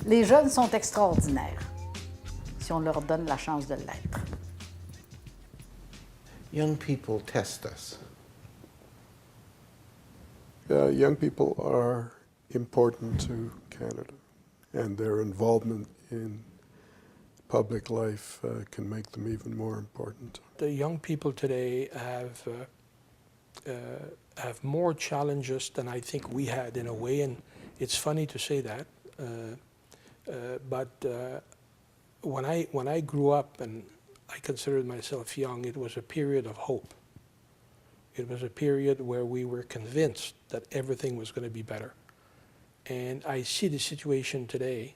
Les jeunes sont extraordinaires, si on leur donne la chance de l'être. Young people test us. Young people are important to Canada, and their involvement in public life can make them even more important. The young people today have more challenges than I think we had in a way, and it's funny to say that. But when I grew up and I considered myself young, it was a period of hope. It was a period where we were convinced that everything was going to be better. And I see the situation today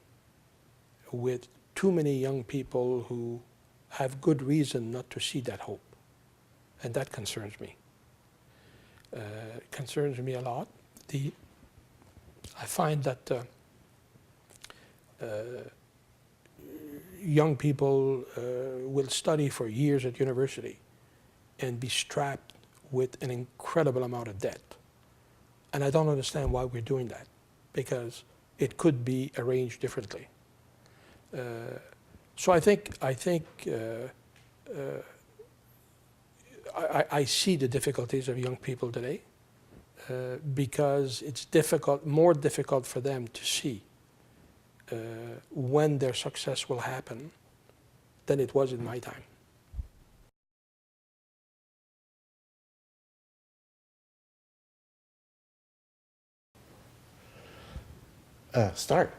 with too many young people who have good reason not to see that hope. And that concerns me. It concerns me a lot. I find that young people will study for years at university and be strapped with an incredible amount of debt. And I don't understand why we're doing that, because it could be arranged differently. So I see the difficulties of young people today because it's more difficult for them to see when their success will happen than it was in my time. Start.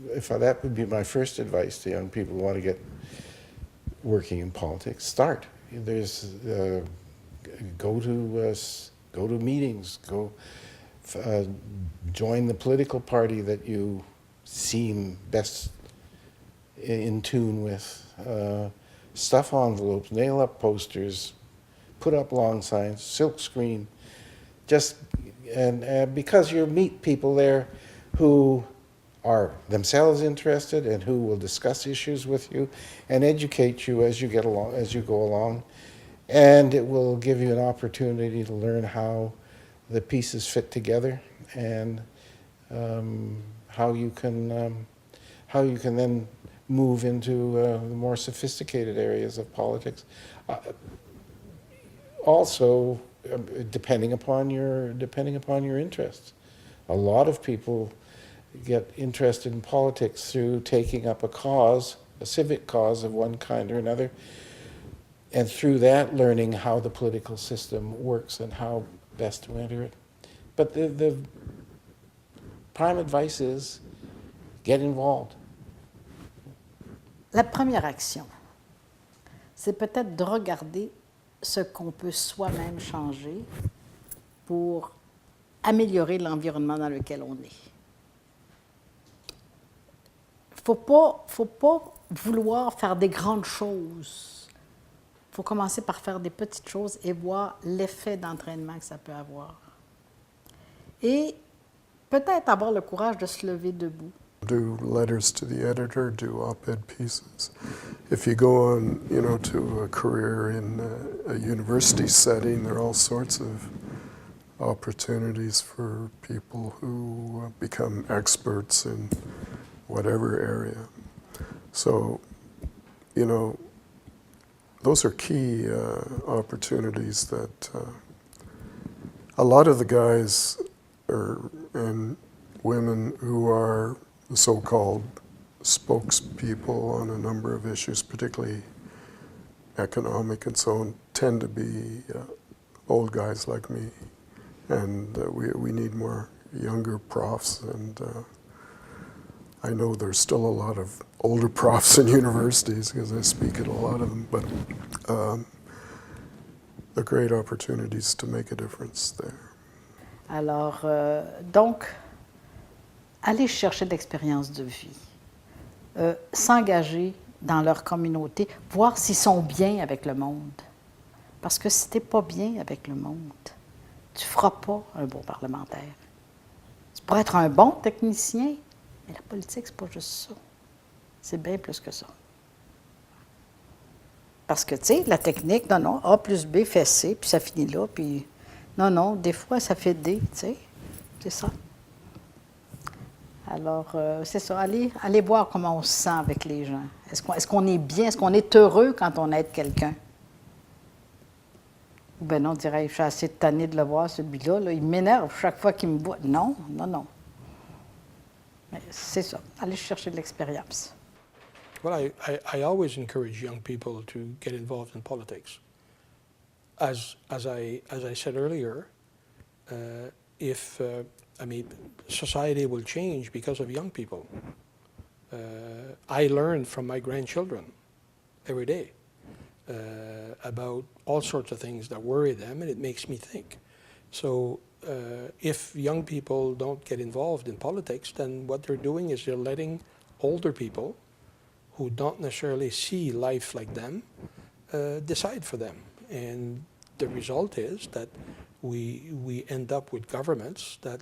If that would be my first advice to young people who want to get working in politics. Start. There's go to meetings. Go join the political party that you seem best in tune with. Stuff envelopes, nail up posters, put up long signs, silk screen. And because you meet people there who are themselves interested and who will discuss issues with you and educate you as you go along, and it will give you an opportunity to learn how the pieces fit together and how you can then move into the more sophisticated areas of politics. Also, depending upon your interests, a lot of people get interested in politics through taking up a civic cause of one kind or another, and through that learning how the political system works and how best to enter it. But the prime advice is get involved. La première action, c'est peut-être de regarder ce qu'on peut soi-même changer pour améliorer l'environnement dans lequel on est. Faut pas vouloir faire des grandes choses. Il faut commencer par faire des petites choses et voir l'effet d'entraînement que ça peut avoir. Et peut-être avoir le courage de se lever debout. Do letters to the editor, do op-ed pieces. If you go on, to a career in a university setting, there are all sorts of opportunities for people who become experts in whatever area. So, those are key opportunities that a lot of the guys and women who are the so-called spokespeople on a number of issues, particularly economic and so on, tend to be old guys like me. And we need more younger profs, and I know there's still a lot of older profs in universities because I speak at a lot of them, but they're great opportunities to make a difference there. Alors, donc, aller chercher de l'expérience de vie, s'engager dans leur communauté, voir s'ils sont bien avec le monde. Parce que si tu n'es pas bien avec le monde, tu ne feras pas un bon parlementaire. Tu pourrais être un bon technicien, mais la politique, c'est pas juste ça. C'est bien plus que ça. Parce que, tu sais, la technique, non, A plus B fait C, puis ça finit là, puis non, des fois, ça fait D, tu sais, c'est ça. Alors, c'est ça, allez voir comment on se sent avec les gens. Est-ce qu'on est bien, est-ce qu'on est heureux quand on aide quelqu'un? Ou bien non, on dirait, je suis assez tannée de le voir, celui-là, là, il m'énerve chaque fois qu'il me voit. Non, non, non. Mais c'est ça, allez chercher de l'expérience. Well, I always encourage young people to get involved in politics. As I said earlier, society will change because of young people. I learn from my grandchildren every day about all sorts of things that worry them, and it makes me think. So if young people don't get involved in politics, then what they're doing is they're letting older people who don't necessarily see life like them decide for them. And the result is that we end up with governments that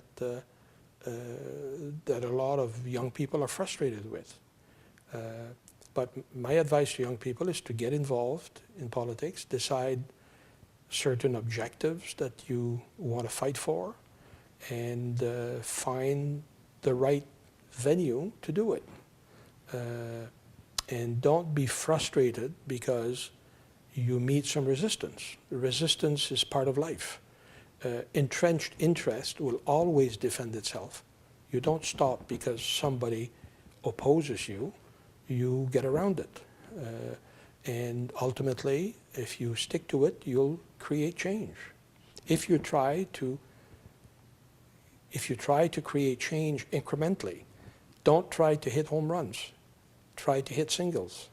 that a lot of young people are frustrated with. But my advice to young people is to get involved in politics, decide certain objectives that you want to fight for, and find the right venue to do it. And don't be frustrated because you meet some resistance. Resistance is part of life. Entrenched interest will always defend itself. You don't stop because somebody opposes you. You get around it. And ultimately, if you stick to it, you'll create change. If you try to create change incrementally, don't try to hit home runs. Try to hit singles.